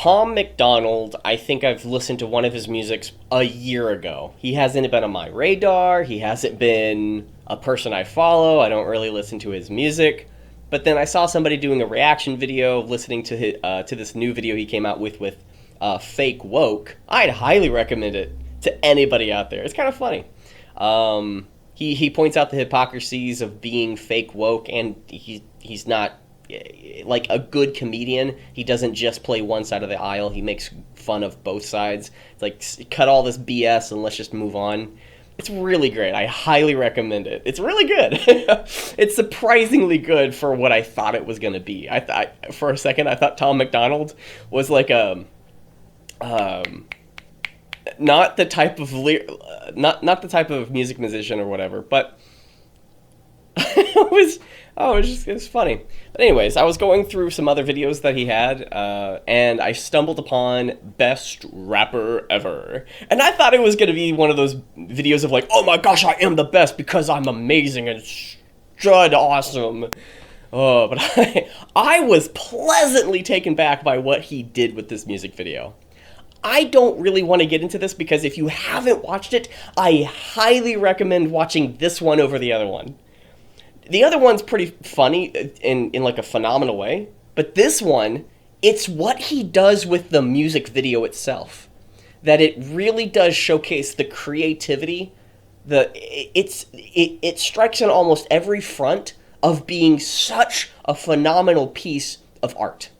Tom MacDonald, I think I've listened to one of his musics a year ago. He hasn't been on my radar. He hasn't been a person I follow. I don't really listen to his music. But then I saw somebody doing a reaction video listening to this new video he came out with Fake Woke. I'd highly recommend it to anybody out there. It's kind of funny. He points out the hypocrisies of being fake woke, and he's not like a good comedian. He doesn't just play one side of the aisle. He makes fun of both sides. It's like, cut all this BS and let's just move on. It's really great. I highly recommend it. It's really good. It's surprisingly good for what I thought it was going to be. I thought for a second I thought Tom MacDonald was like a not the type of not the type of music musician or whatever, but it was funny. But anyways, I was going through some other videos that he had, and I stumbled upon Best Rapper Ever. And I thought it was going to be one of those videos of like, oh my gosh, I am the best because I'm amazing and strud awesome. Oh, but I was pleasantly taken back by what he did with this music video. I don't really want to get into this because if you haven't watched it, I highly recommend watching this one over the other one. The other one's pretty funny in like a phenomenal way, but this one, it's what he does with the music video itself, that it really does showcase the creativity. It strikes on almost every front of being such a phenomenal piece of art.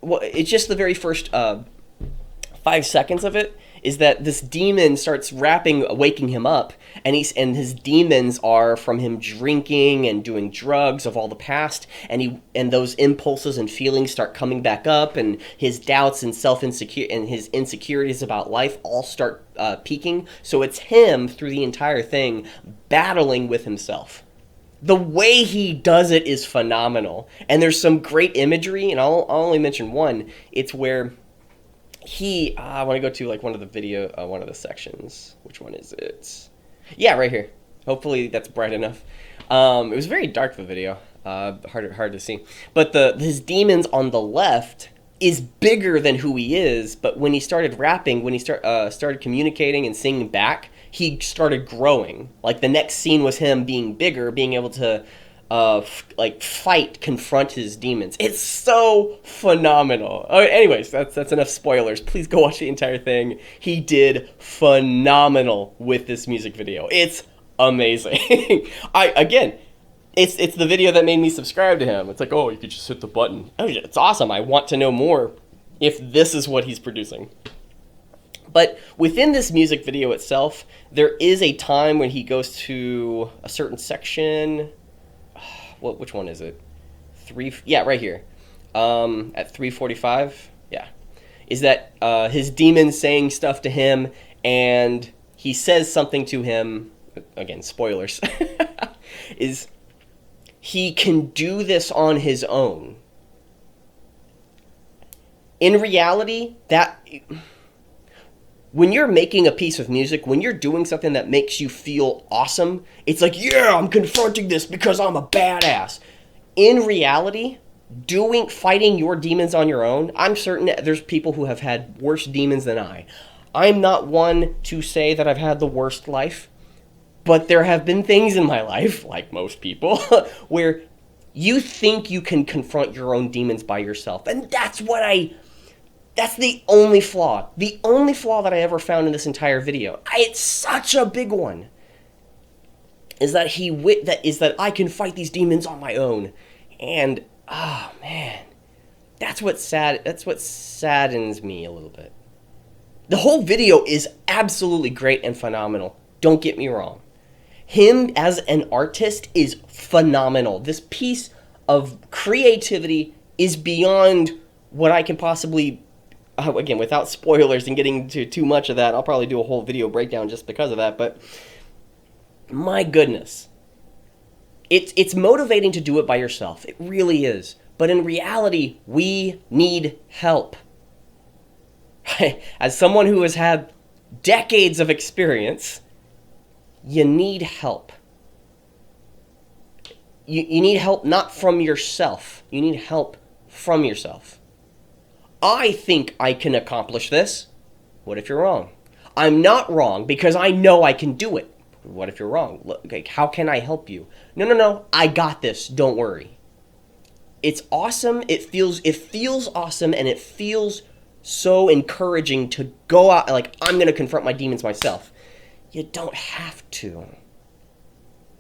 Well, it's just the very first 5 seconds of it is that this demon starts rapping, waking him up, and his demons are from him drinking and doing drugs of all the past, and those impulses and feelings start coming back up, and his doubts and his insecurities about life all start peaking. So it's him through the entire thing battling with himself. The way he does it is phenomenal, and there's some great imagery, and I'll only mention one. It's where I want to go to like one of the sections. Which one is it? Yeah, right here. Hopefully that's bright enough. It was very dark, the video. Hard to see. But his demons on the left is bigger than who he is. But when he started rapping, when he started communicating and singing back, he started growing. Like the next scene was him being bigger, being able to confront his demons. It's so phenomenal. Anyways, that's enough spoilers. Please go watch the entire thing. He did phenomenal with this music video. It's amazing. It's the video that made me subscribe to him. It's like, oh, you could just hit the button. Oh, it's awesome. I want to know more if this is what he's producing. But within this music video itself, there is a time when he goes to a certain section. Which one is it? Right here. At 3:45. Yeah. Is that his demon saying stuff to him, and he says something to him, again, spoilers, is he can do this on his own. In reality, when you're making a piece of music, when you're doing something that makes you feel awesome, it's like, yeah, I'm confronting this because I'm a badass. In reality, fighting your demons on your own, I'm certain that there's people who have had worse demons than I. I'm not one to say that I've had the worst life, but there have been things in my life, like most people, where you think you can confront your own demons by yourself. And that's the only flaw. The only flaw that I ever found in this entire video. It's such a big one. Is that I can fight these demons on my own. And oh man. That's what saddens me a little bit. The whole video is absolutely great and phenomenal. Don't get me wrong. Him as an artist is phenomenal. This piece of creativity is beyond what I can possibly again, without spoilers and getting into too much of that, I'll probably do a whole video breakdown just because of that, but my goodness. It's motivating to do it by yourself. It really is. But in reality, we need help. As someone who has had decades of experience, you need help. You need help not from yourself. You need help from yourself. I think I can accomplish this. What if you're wrong? I'm not wrong because I know I can do it. What if you're wrong? Like, how can I help you? No. I got this. Don't worry. It's awesome. It feels awesome, and it feels so encouraging to go out like, I'm going to confront my demons myself. You don't have to.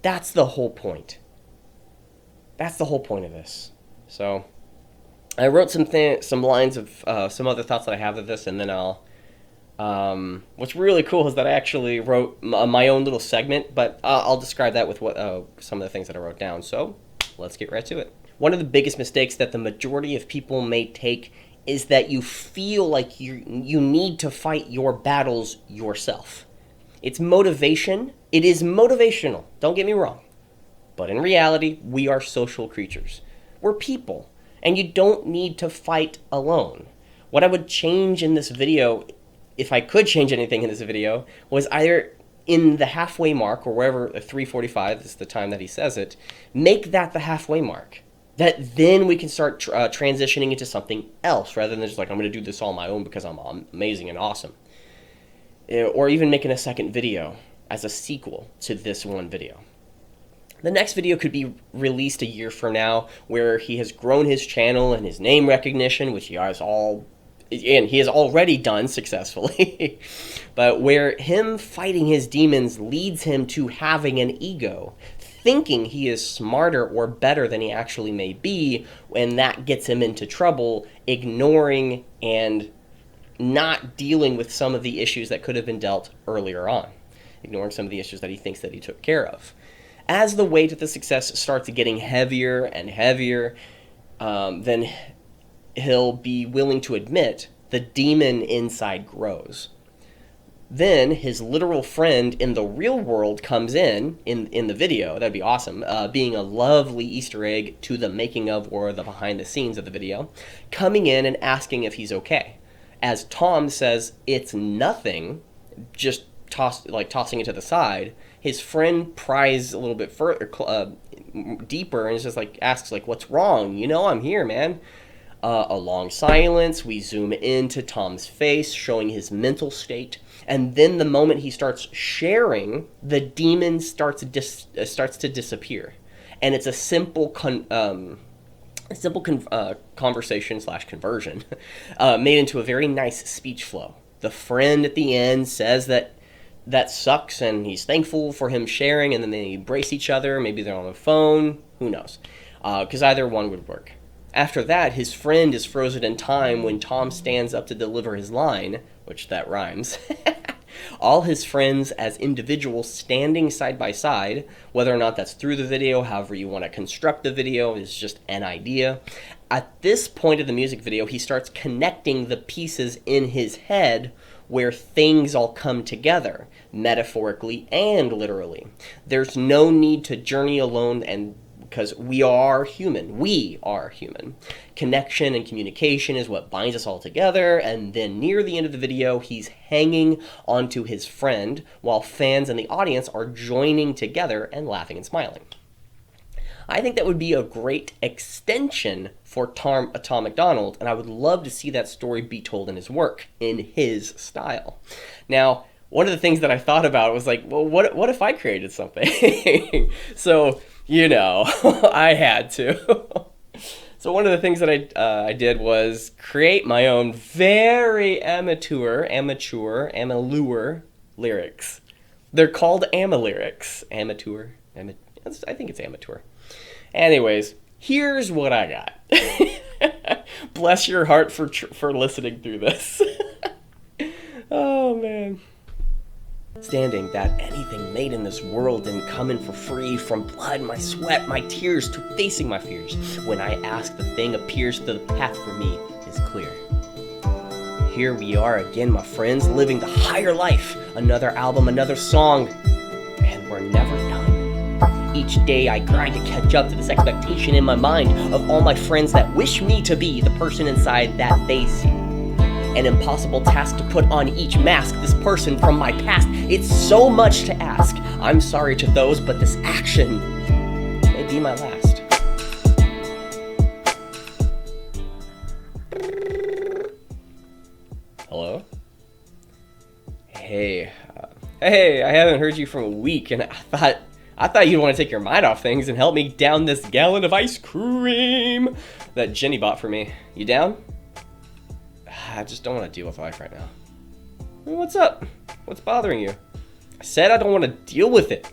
That's the whole point. That's the whole point of this. So I wrote some lines of some other thoughts that I have of this, and then I'll what's really cool is that I actually wrote my own little segment, but I'll describe that with what some of the things that I wrote down. So let's get right to it. One of the biggest mistakes that the majority of people may take is that you feel like you need to fight your battles yourself. It's motivation. It is motivational. Don't get me wrong. But in reality, we are social creatures. We're people, and you don't need to fight alone. What I would change in this video, if I could change anything in this video, was either in the halfway mark, or wherever, 3:45 is the time that he says it, make that the halfway mark. That then we can start transitioning into something else, rather than just like, I'm going to do this all on my own because I'm amazing and awesome. Or even making a second video as a sequel to this one video. The next video could be released a year from now, where he has grown his channel and his name recognition, which he has already done successfully, but where him fighting his demons leads him to having an ego, thinking he is smarter or better than he actually may be, and that gets him into trouble, ignoring and not dealing with some of the issues that could have been dealt earlier on, ignoring some of the issues that he thinks that he took care of. As the weight of the success starts getting heavier and heavier, then he'll be willing to admit the demon inside grows. Then his literal friend in the real world comes in the video. That'd be awesome. Being a lovely Easter egg to the making of or the behind the scenes of the video, coming in and asking if he's okay. As Tom says, it's nothing, just tossing it to the side. His friend pries a little bit further, deeper, and just asks what's wrong? I'm here, man. A long silence. We zoom into Tom's face, showing his mental state, and then the moment he starts sharing, the demon starts to disappear, and it's a simple conversation / conversion made into a very nice speech flow. The friend at the end says that sucks, and he's thankful for him sharing, and then they embrace each other. Maybe they're on the phone. Who knows? Because either one would work. After that, his friend is frozen in time when Tom stands up to deliver his line, which that rhymes. All his friends as individuals standing side by side, whether or not that's through the video, however you want to construct the video, is just an idea. At this point of the music video, he starts connecting the pieces in his head where things all come together, metaphorically and literally. There's no need to journey alone, and because we are human. Connection and communication is what binds us all together, and then near the end of the video, he's hanging onto his friend while fans in the audience are joining together and laughing and smiling. I think that would be a great extension for Tom MacDonald, and I would love to see that story be told in his work, in his style. Now, one of the things that I thought about was what if I created something? So, I had to. So one of the things that I did was create my own very amateur lyrics. They're called lyrics. Amateur. I think it's amateur. Anyways, here's what I got. Bless your heart for listening through this. Oh, man. Understanding that anything made in this world didn't come in for free, from blood, my sweat, my tears, to facing my fears. When I ask, the thing appears, the path for me is clear. Here we are again, my friends, living the higher life. Another album, another song, and we're never done. Each day I grind to catch up to this expectation in my mind of all my friends that wish me to be the person inside that they see. An impossible task to put on each mask, this person from my past. It's so much to ask. I'm sorry to those, but this action may be my last. Hello? Hey, hey, I haven't heard you from a week, and I thought you'd want to take your mind off things and help me down this gallon of ice cream that Jenny bought for me. You down? I just don't want to deal with life right now. What's up? What's bothering you? I said I don't want to deal with it.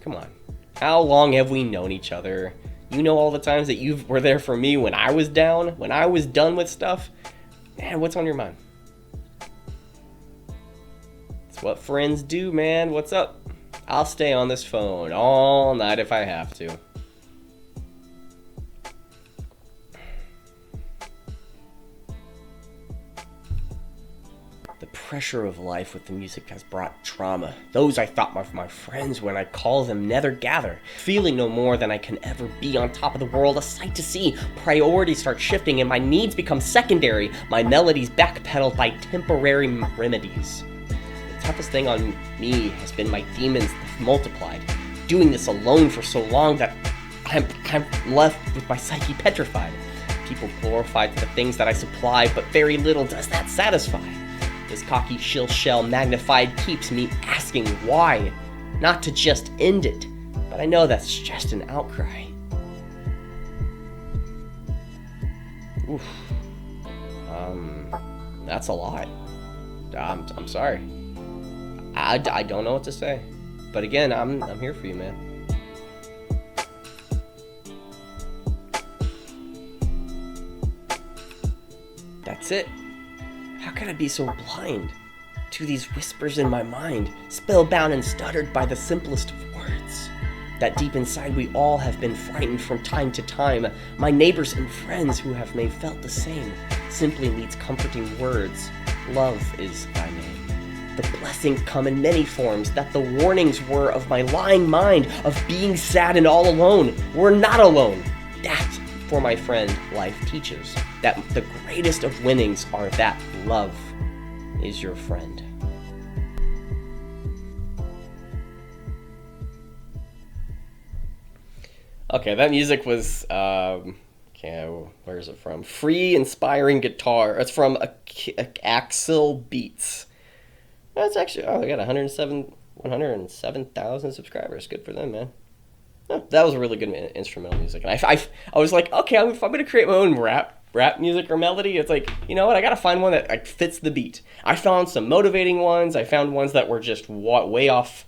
Come on. How long have we known each other? You know all the times that you were there for me when I was down, when I was done with stuff. Man, what's on your mind? It's what friends do, man. What's up? I'll stay on this phone all night if I have to. The pressure of life with the music has brought trauma. Those I thought were my friends when I call them never gather. Feeling no more than I can ever be on top of the world, a sight to see. Priorities start shifting and my needs become secondary. My melodies backpedaled by temporary remedies. The toughest thing on me has been my demons multiplied. Doing this alone for so long that I'm left with my psyche petrified. People glorified the things that I supply, but very little does that satisfy. This cocky shill shell magnified keeps me asking why. Not to just end it, but I know that's just an outcry. Oof. That's a lot. I'm sorry. I don't know what to say. But again, I'm here for you, man. That's it. How could I be so blind to these whispers in my mind, spellbound and stuttered by the simplest of words? That deep inside we all have been frightened from time to time. My neighbors and friends who have may felt the same simply needs comforting words. Love is thy name. The blessings come in many forms, that the warnings were of my lying mind, of being sad and all alone. We're not alone. That, for my friend, life teaches. That the greatest of winnings are that love is your friend. Okay, that music was, where is it from? Free Inspiring Guitar. It's from Axel Beats. That's actually, they got 107,000 subscribers. Good for them, man. Oh, that was a really good instrumental music. And I was like, okay, if I'm going to create my own rap music or melody, it's like, you know what, I got to find one that like fits the beat. I found some motivating ones. I found ones that were just way off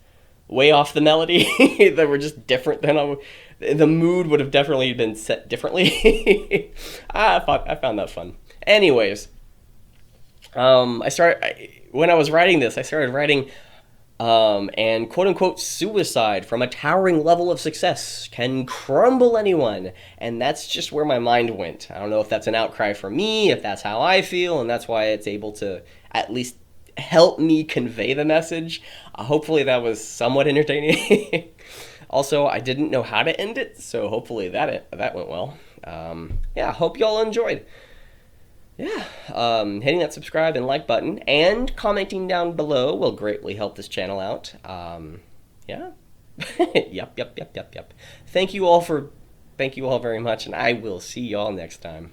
the melody that were just different than the mood would have definitely been set differently. I found that fun. Anyways, when I was writing this, I started writing, and quote-unquote suicide from a towering level of success can crumble anyone. And that's just where my mind went. I don't know if that's an outcry for me, if that's how I feel, and that's why it's able to at least help me convey the message. Hopefully that was somewhat entertaining. Also, I didn't know how to end it, so hopefully that went well. Hope y'all enjoyed. Hitting that subscribe and like button and commenting down below will greatly help this channel out. Yep. Thank you all very much, and I will see y'all next time.